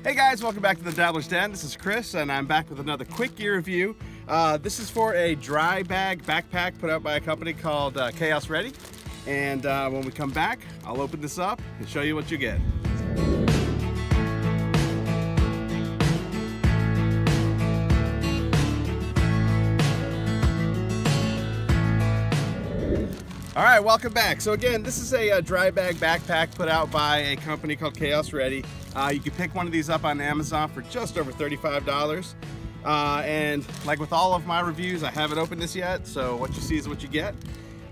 Hey guys, welcome back to the Dabbler's Den. This is Chris and I'm back with another quick gear review. This is for a dry bag backpack put out by a company called Chaos Ready. And when we come back, I'll open this up and show you what you get. All right, welcome back. So again, this is a dry bag backpack put out by a company called Chaos Ready. You can pick one of these up on Amazon for just over $35. And like with all of my reviews, I haven't opened this yet, so what you see is what you get.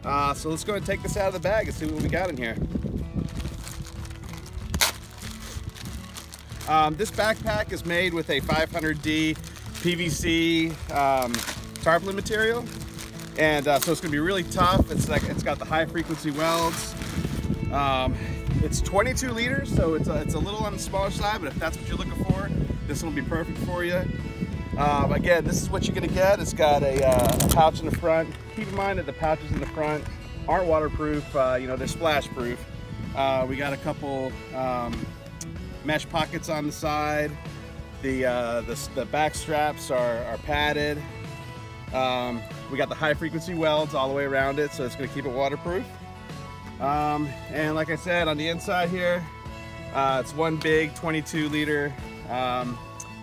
So let's go ahead and take this out of the bag and see what we got in here. This backpack is made with a 500D PVC tarpaulin material. And so it's gonna be really tough. It's got the high frequency welds. It's 22 liters, so it's a little on the smaller side, but if that's what you're looking for, this will be perfect for you. Again, this is what you're gonna get. It's got a pouch in the front. Keep in mind that the pouches in the front aren't waterproof, they're splash proof. We got a couple mesh pockets on the side. The back straps are padded. We got the high frequency welds all the way around it, so it's going to keep it waterproof. And like I said, on the inside here, it's one big 22 liter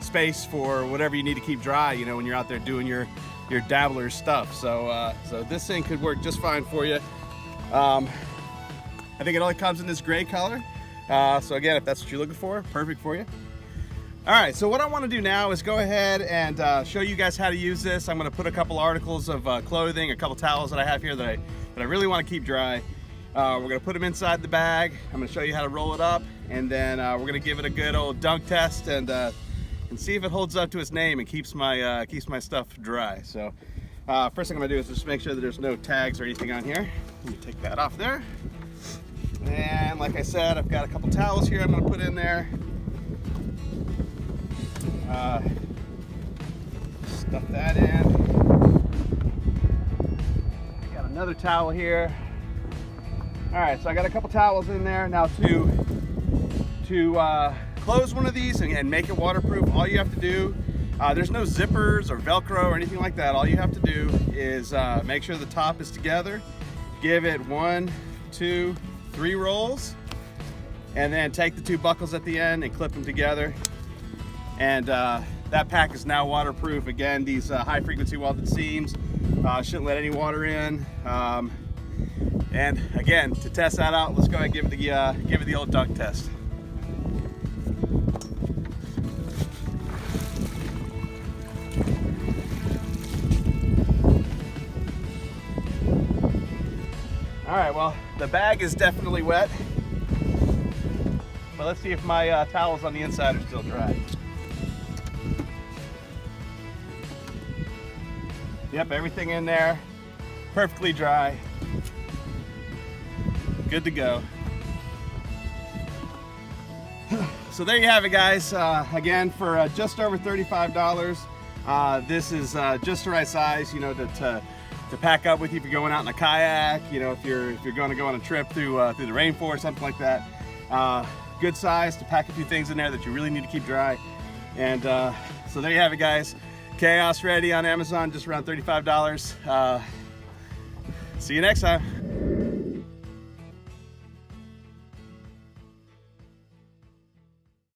space for whatever you need to keep dry, when you're out there doing your dabbler stuff. So this thing could work just fine for you. I think it only comes in this gray color. So again, if that's what you're looking for, perfect for you. All right, so what I want to do now is go ahead and show you guys how to use this. I'm going to put a couple articles of clothing, a couple towels that I have here that I really want to keep dry. We're going to put them inside the bag. I'm going to show you how to roll it up, and then we're going to give it a good old dunk test and see if it holds up to its name and keeps my stuff dry. So first thing I'm going to do is just make sure that there's no tags or anything on here. Let me take that off there. And like I said, I've got a couple towels here I'm going to put in there. Stuff that in. Got another towel here. All right, so I got a couple towels in there. Now to close one of these and make it waterproof, all you have to do, there's no zippers or Velcro or anything like that. All you have to do is make sure the top is together, give it 1, 2, 3 rolls, and then take the 2 buckles at the end and clip them together. And that pack is now waterproof. Again, these high frequency welded seams shouldn't let any water in. And again, to test that out, let's go ahead and give it the old dunk test. All right, well, the bag is definitely wet, but let's see if my towels on the inside are still dry. Yep, everything in there, perfectly dry. Good to go. So there you have it, guys. Again, for just over $35, this is just the right size, to pack up with you if you're going out in a kayak, if you're going to go on a trip through the rainforest, something like that. Good size to pack a few things in there that you really need to keep dry. And so there you have it, guys. Chaos Ready on Amazon, just around $35. See you next time.